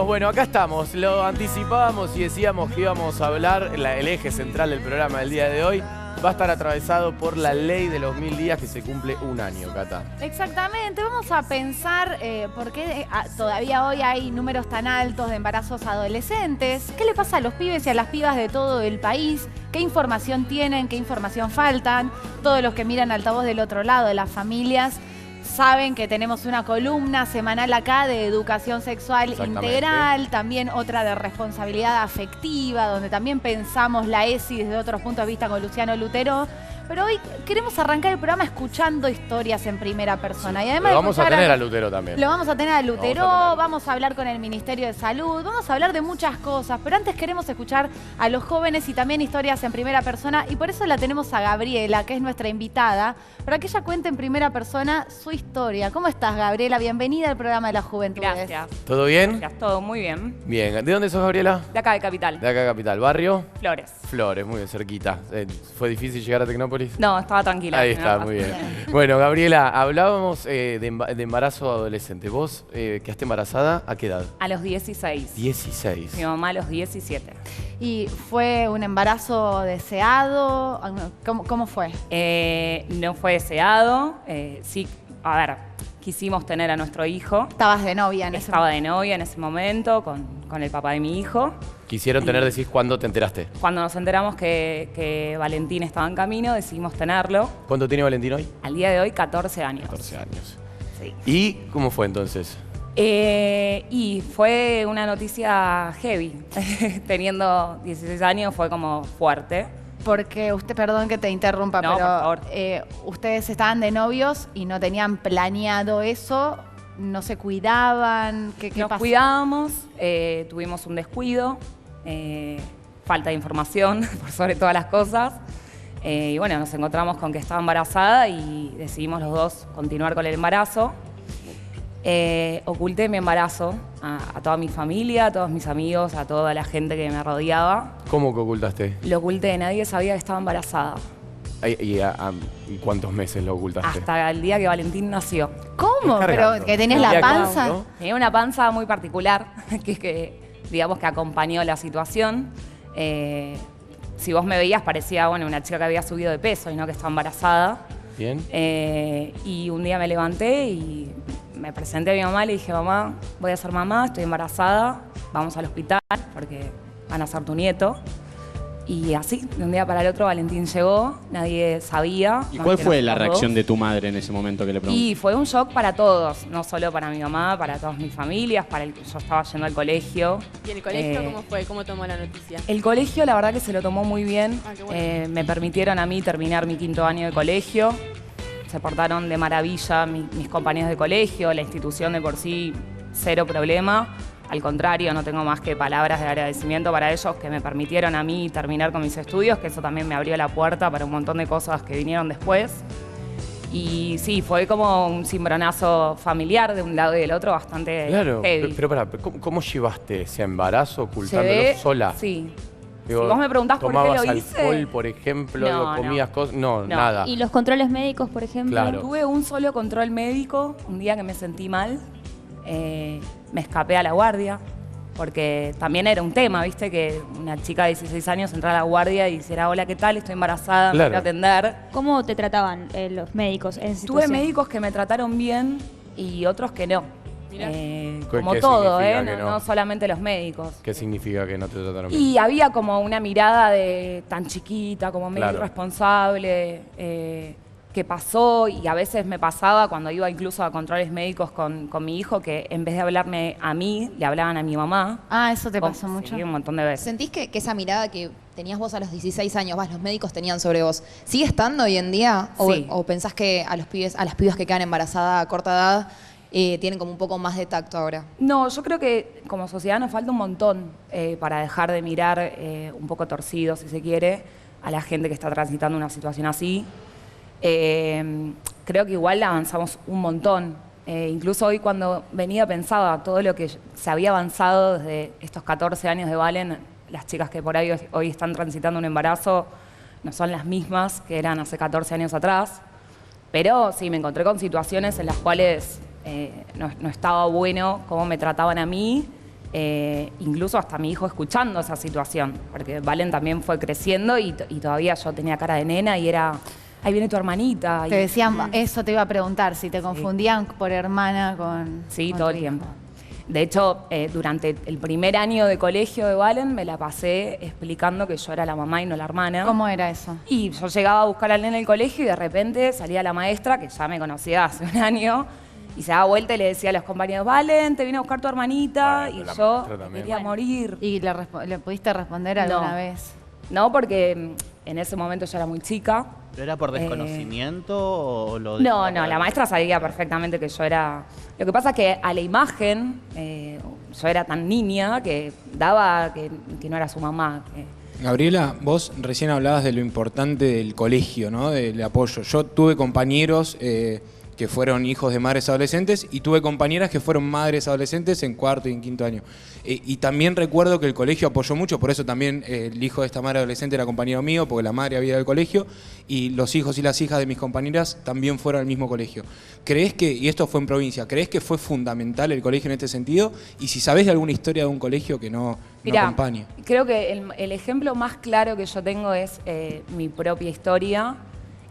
Bueno, acá estamos, lo anticipábamos y decíamos que íbamos a hablar, el eje central del programa del día de hoy va a estar atravesado por la ley de los 1000 días que se cumple un año, Cata. Exactamente, vamos a pensar por qué todavía hoy hay números tan altos de embarazos adolescentes, qué le pasa a los pibes y a las pibas de todo el país, qué información tienen, qué información faltan, todos los que miran Altavoz del otro lado, de las familias. Saben que tenemos una columna semanal acá de educación sexual integral, también otra de responsabilidad afectiva, donde también pensamos la ESI desde otros puntos de vista con Luciano Lutero. Pero hoy queremos arrancar el programa escuchando historias en primera persona. Sí, y además lo vamos a tener a Lutero también. Lo vamos a tener a Lutero, vamos a hablar con el Ministerio de Salud, vamos a hablar de muchas cosas, pero antes queremos escuchar a los jóvenes y también historias en primera persona, y por eso la tenemos a Gabriela, que es nuestra invitada, para que ella cuente en primera persona su historia. ¿Cómo estás, Gabriela? Bienvenida al programa de la Juventud. Gracias. ¿Todo bien? Gracias, todo muy bien. Bien. ¿De dónde sos, Gabriela? De acá de Capital. De acá, Capital. ¿Barrio? Flores. Flores, muy bien, cerquita. ¿Fue difícil llegar a Tecnópolis? No, estaba tranquila. Ahí está, muy bien. Bueno, Gabriela, hablábamos de embarazo adolescente. ¿Vos quedaste embarazada a qué edad? A los 16. 16. Mi mamá a los 17. ¿Y fue un embarazo deseado? ¿Cómo fue? No fue deseado. Sí, a ver, quisimos tener a nuestro hijo. ¿Estabas de novia en ese Estaba de novia en ese momento con el papá de mi hijo. Quisieron tener, decís, ¿cuándo te enteraste? Cuando nos enteramos que Valentín estaba en camino, decidimos tenerlo. ¿Cuánto tiene Valentín hoy? Al día de hoy, 14 años. 14 años. Sí. ¿Y cómo fue entonces? Y fue una noticia heavy. Teniendo 16 años fue como fuerte. Porque usted, perdón que te interrumpa, No, pero por favor. ustedes estaban de novios y no tenían planeado eso, no se cuidaban, ¿qué Nos pasó? cuidábamos, tuvimos un descuido, falta de información por sobre todas las cosas. Y bueno, nos encontramos con que estaba embarazada y decidimos los dos continuar con el embarazo. Oculté mi embarazo a toda mi familia, a todos mis amigos, a toda la gente que me rodeaba. ¿Cómo que ocultaste? Lo oculté, nadie sabía que estaba embarazada. ¿Y cuántos meses lo ocultaste? Hasta el día que Valentín nació. ¿Cómo? Cargando. ¿Pero que tenías El la día panza? ¿no? Tenía una panza muy particular, que digamos que acompañó la situación. Si vos me veías parecía una chica que había subido de peso y no que estaba embarazada. Bien. Y un día me levanté y me presenté a mi mamá, le dije, mamá, voy a ser mamá, estoy embarazada, vamos al hospital porque van a ser tu nieto. Y así, de un día para el otro, Valentín llegó, nadie sabía. ¿Y cuál fue la reacción de tu madre en ese momento que le pregunté? Y fue un shock para todos, no solo para mi mamá, para todas mis familias, yo estaba yendo al colegio. ¿Y en el colegio cómo fue? ¿Cómo tomó la noticia? El colegio, la verdad que se lo tomó muy bien. Ah, qué bueno. Me permitieron a mí terminar mi 5º año de colegio. Se portaron de maravilla mis compañeros de colegio, la institución de por sí, cero problema. Al contrario, no tengo más que palabras de agradecimiento para ellos que me permitieron a mí terminar con mis estudios, que eso también me abrió la puerta para un montón de cosas que vinieron después. Y sí, fue como un cimbronazo familiar de un lado y del otro bastante Claro, heavy. pero pará, ¿cómo llevaste ese embarazo ocultándolo sola? Sí. Digo, si vos me preguntás por qué lo ¿tomabas hice... alcohol, por ejemplo? No, ¿Comías cosas? No, No. nada. ¿Y los controles médicos, por ejemplo? Claro. Tuve un solo control médico, un día que me sentí mal, me escapé a la guardia, porque también era un tema, ¿viste? Que una chica de 16 años entrara a la guardia y dijera, hola, ¿qué tal? Estoy embarazada, me Claro. voy a atender. ¿Cómo te trataban los médicos en esa Tuve situación? médicos que me trataron bien y otros que no. Mirá. Como ¿Qué todo, significa que no? no? No solamente los médicos. ¿Qué significa que no te trataron bien? Y había como una mirada de tan chiquita, como medio Claro. irresponsable, que pasó, y a veces me pasaba cuando iba incluso a controles médicos con mi hijo, que en vez de hablarme a mí, le hablaban a mi mamá. Ah, eso te pasó mucho. Sí, un montón de veces. ¿Sentís que esa mirada que tenías vos a los 16 años, los médicos tenían sobre vos, sigue estando hoy en día? Sí. ¿O pensás que a los pibes, a las pibas que quedan embarazadas a corta edad, tienen como un poco más de tacto ahora? No, yo creo que como sociedad nos falta un montón para dejar de mirar un poco torcido, si se quiere, a la gente que está transitando una situación así. Creo que igual avanzamos un montón. Incluso hoy cuando venía pensaba todo lo que se había avanzado desde estos 14 años de Valen, las chicas que por ahí hoy están transitando un embarazo no son las mismas que eran hace 14 años atrás. Pero sí, me encontré con situaciones en las cuales no estaba bueno cómo me trataban a mí incluso hasta mi hijo escuchando esa situación, porque Valen también fue creciendo y todavía yo tenía cara de nena y era, ahí viene tu hermanita. Te decían, eso te iba a preguntar, si te confundían por hermana con... Sí, con todo tu el hijo. tiempo. De hecho, durante el primer año de colegio de Valen me la pasé explicando que yo era la mamá y no la hermana. ¿Cómo era eso? Y yo llegaba a buscar al nene en el colegio y de repente salía la maestra, que ya me conocía hace un año, y se daba vuelta y le decía a los compañeros, Valen, te vine a buscar tu hermanita, Bueno, y la yo maestra también. quería morir. ¿Y le pudiste responder alguna No. vez? No, porque en ese momento yo era muy chica. ¿Pero era por desconocimiento o lo No, la maestra sabía perfectamente que yo era... Lo que pasa es que a la imagen, yo era tan niña que daba que no era su mamá. Gabriela, vos recién hablabas de lo importante del colegio, ¿no? Del apoyo. Yo tuve compañeros que fueron hijos de madres adolescentes y tuve compañeras que fueron madres adolescentes en cuarto y en quinto año. Y también recuerdo que el colegio apoyó mucho, por eso también el hijo de esta madre adolescente era compañero mío, porque la madre había ido al colegio, y los hijos y las hijas de mis compañeras también fueron al mismo colegio. ¿Crees que, y esto fue en provincia, crees que fue fundamental el colegio en este sentido? Y si sabés de alguna historia de un colegio que no acompañe. Creo que el ejemplo más claro que yo tengo es mi propia historia.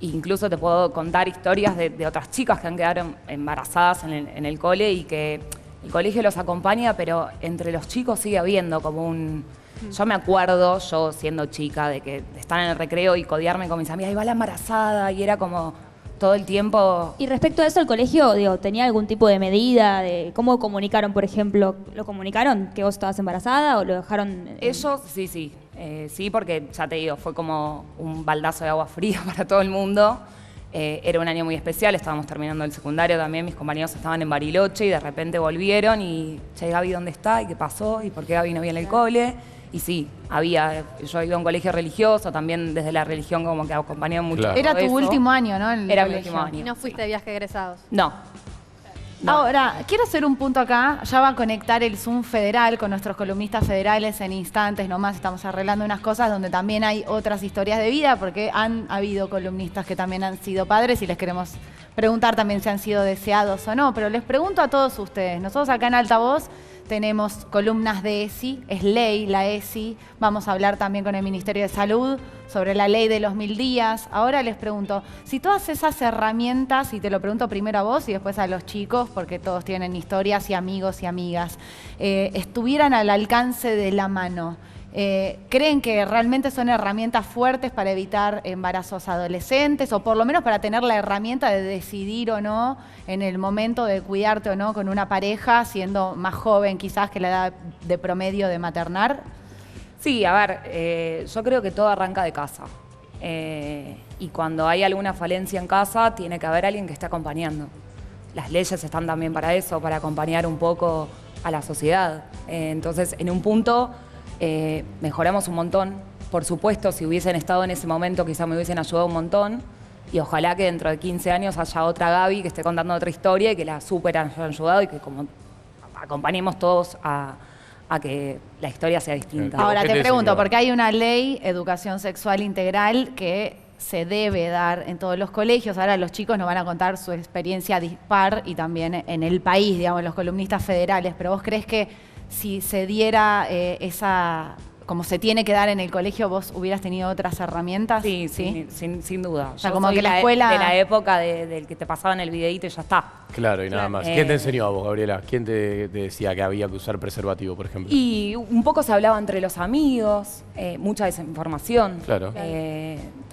Incluso te puedo contar historias de otras chicas que han quedado embarazadas en el cole y que el colegio los acompaña, pero entre los chicos sigue habiendo como un... Yo me acuerdo, yo siendo chica, de estar en el recreo y codearme con mis amigas, ahí va la embarazada, y era como todo el tiempo... Y respecto a eso, ¿el colegio, tenía algún tipo de medida? De ¿cómo comunicaron, por ejemplo? ¿Lo comunicaron que vos estabas embarazada o lo dejaron...? Ellos, sí. Sí, porque ya te digo, fue como un baldazo de agua fría para todo el mundo. Era un año muy especial, estábamos terminando el secundario también, mis compañeros estaban en Bariloche y de repente volvieron y, che, Gaby, ¿dónde está? ¿Y qué pasó? ¿Y por qué Gaby no viene al cole? Y sí, yo iba a un colegio religioso, también desde la religión como que acompañaban mucho. Claro. Era tu eso. último año, ¿no? El Era mi colegio. último año. Y no fuiste de viaje de egresados. No. Ahora, quiero hacer un punto acá. Ya va a conectar el Zoom federal con nuestros columnistas federales en instantes nomás. Estamos arreglando unas cosas donde también hay otras historias de vida, porque han habido columnistas que también han sido padres y les queremos preguntar también si han sido deseados o no. Pero les pregunto a todos ustedes. Nosotros acá en Altavoz tenemos columnas de ESI, es ley la ESI. Vamos a hablar también con el Ministerio de Salud sobre la ley de los 1000 días. Ahora les pregunto, si todas esas herramientas, y te lo pregunto primero a vos y después a los chicos, porque todos tienen historias y amigos y amigas, estuvieran al alcance de la mano, ¿creen que realmente son herramientas fuertes para evitar embarazos adolescentes o por lo menos para tener la herramienta de decidir o no en el momento de cuidarte o no con una pareja, siendo más joven quizás que la edad de promedio de maternar? Sí, a ver, yo creo que todo arranca de casa. Y cuando hay alguna falencia en casa, tiene que haber alguien que esté acompañando. Las leyes están también para eso, para acompañar un poco a la sociedad. Entonces, en un punto... mejoramos un montón. Por supuesto, si hubiesen estado en ese momento, quizás me hubiesen ayudado un montón. Y ojalá que dentro de 15 años haya otra Gaby que esté contando otra historia y que la súper hayan ayudado y que como acompañemos todos a que la historia sea distinta. Ahora ¿Qué te te pregunto, enseñó? porque hay una ley, educación sexual integral, que se debe dar en todos los colegios. Ahora los chicos nos van a contar su experiencia dispar y también en el país, digamos, los columnistas federales. Pero ¿vos crees que si se diera esa, como se tiene que dar en el colegio, vos hubieras tenido otras herramientas? Sí, sin duda. O sea, Yo como soy que la escuela... de la época del que te pasaban el videíto y ya está. Claro, y nada más. ¿Quién te enseñó a vos, Gabriela? ¿Quién te decía que había que usar preservativo, por ejemplo? Y un poco se hablaba entre los amigos, mucha desinformación. Claro.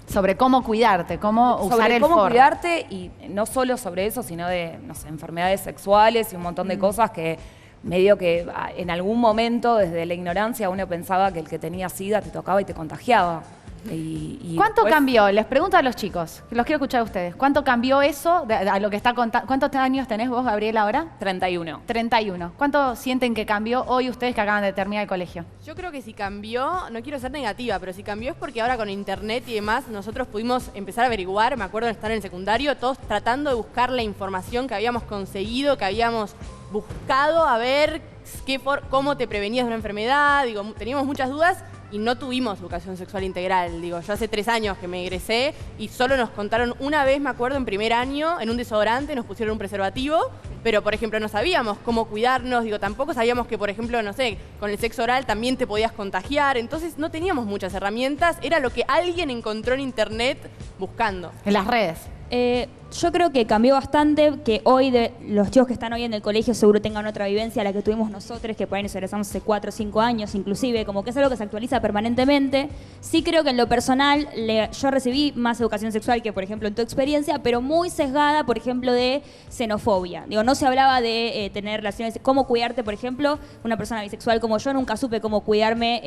Sobre cómo cuidarte, cómo usar Sobre el cómo forro. cuidarte y no solo sobre eso, sino de, no sé, enfermedades sexuales y un montón de cosas que medio que en algún momento, desde la ignorancia, uno pensaba que el que tenía SIDA te tocaba y te contagiaba. Y ¿Cuánto después- cambió? Les pregunto a los chicos, que los quiero escuchar a ustedes. ¿Cuánto cambió eso a lo que está contando? ¿Cuántos años tenés vos, Gabriela, ahora? 31. 31. ¿Cuánto sienten que cambió hoy ustedes que acaban de terminar el colegio? Yo creo que si cambió, no quiero ser negativa, pero si cambió es porque ahora con internet y demás nosotros pudimos empezar a averiguar. Me acuerdo de estar en el secundario, todos tratando de buscar la información que habíamos conseguido, que habíamos buscado a ver cómo te prevenías de una enfermedad. Digo, teníamos muchas dudas y no tuvimos educación sexual integral. Digo, yo hace 3 años que me egresé y solo nos contaron una vez, me acuerdo, en primer año, en un desodorante nos pusieron un preservativo pero por ejemplo no sabíamos cómo cuidarnos, digo, tampoco sabíamos que, por ejemplo, no sé, con el sexo oral también te podías contagiar, entonces no teníamos muchas herramientas, era lo que alguien encontró en internet buscando. En las redes. Yo creo que cambió bastante, que hoy los chicos que están hoy en el colegio seguro tengan otra vivencia a la que tuvimos nosotros, que por ahí nos egresamos hace 4 o 5 años inclusive, como que es algo que se actualiza permanentemente. Sí creo que en lo personal yo recibí más educación sexual que, por ejemplo, en tu experiencia, pero muy sesgada, por ejemplo, de xenofobia. Digo, no se hablaba de tener relaciones, cómo cuidarte, por ejemplo, una persona bisexual como yo nunca supe cómo cuidarme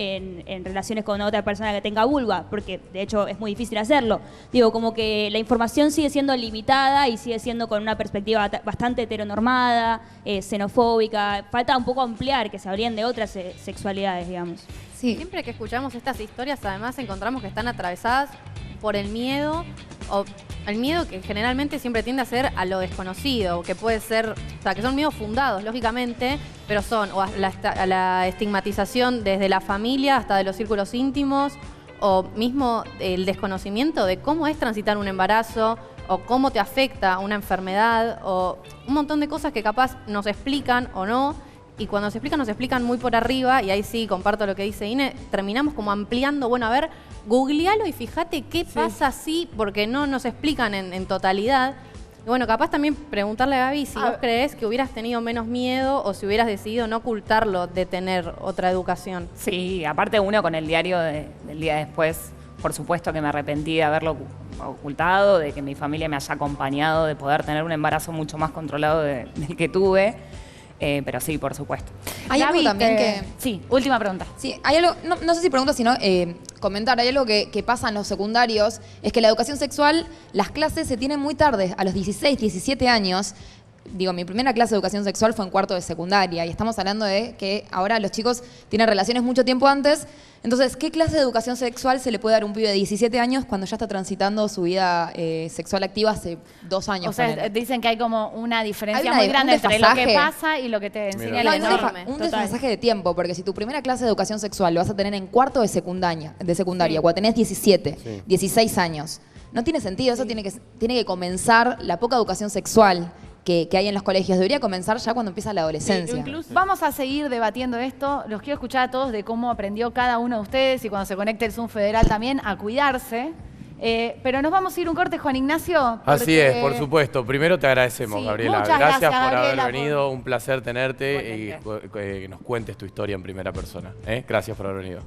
en relaciones con otra persona que tenga vulva, porque de hecho es muy difícil hacerlo. Digo, como que la información sigue siendo limitada y sigue siendo con una perspectiva bastante heteronormada, xenofóbica. Falta un poco ampliar, que se hablen de otras sexualidades, digamos. Sí. Siempre que escuchamos estas historias, además encontramos que están atravesadas por el miedo, o el miedo que generalmente siempre tiende a ser a lo desconocido, que puede ser, o sea, que son miedos fundados, lógicamente, pero son o a la estigmatización desde la familia hasta de los círculos íntimos, o mismo el desconocimiento de cómo es transitar un embarazo, o cómo te afecta una enfermedad, o un montón de cosas que capaz nos explican o no, y cuando nos explican muy por arriba, y ahí sí comparto lo que dice Ine, terminamos como ampliando, bueno, a ver, googlealo y fíjate qué pasa así, porque no nos explican en totalidad. Y bueno, capaz también preguntarle a Gaby si vos crees que hubieras tenido menos miedo o si hubieras decidido no ocultarlo de tener otra educación. Sí, aparte uno con el diario del día después, por supuesto que me arrepentí de haberlo ocultado, de que mi familia me haya acompañado, de poder tener un embarazo mucho más controlado del que tuve. Pero sí, por supuesto. Hay algo también que... Sí, última pregunta. Sí, hay algo, no sé si pregunta, sino comentar, hay algo que pasa en los secundarios, es que la educación sexual, las clases se tienen muy tarde, a los 16, 17 años. Digo, mi primera clase de educación sexual fue en cuarto de secundaria y estamos hablando de que ahora los chicos tienen relaciones mucho tiempo antes. Entonces, ¿qué clase de educación sexual se le puede dar a un pibe de 17 años cuando ya está transitando su vida sexual activa hace 2 años? O sea, ponele? dicen que hay como una diferencia Hay muy grande entre lo que desfasaje. pasa y lo que te enseña la norma. Un desfasaje de tiempo, porque si tu primera clase de educación sexual lo vas a tener en cuarto de secundaria cuando tenés 17, 16 años, no tiene sentido. Eso tiene que comenzar, la poca educación sexual que hay en los colegios debería comenzar ya cuando empieza la adolescencia. Incluso vamos a seguir debatiendo esto. Los quiero escuchar a todos de cómo aprendió cada uno de ustedes y cuando se conecte el Zoom Federal también a cuidarse. Pero nos vamos a ir un corte, Juan Ignacio. Así es, por supuesto. Primero te agradecemos, Sí, Gabriela. muchas gracias, por Gabriela, haber venido. Un placer tenerte y que nos cuentes tu historia en primera persona. Gracias por haber venido.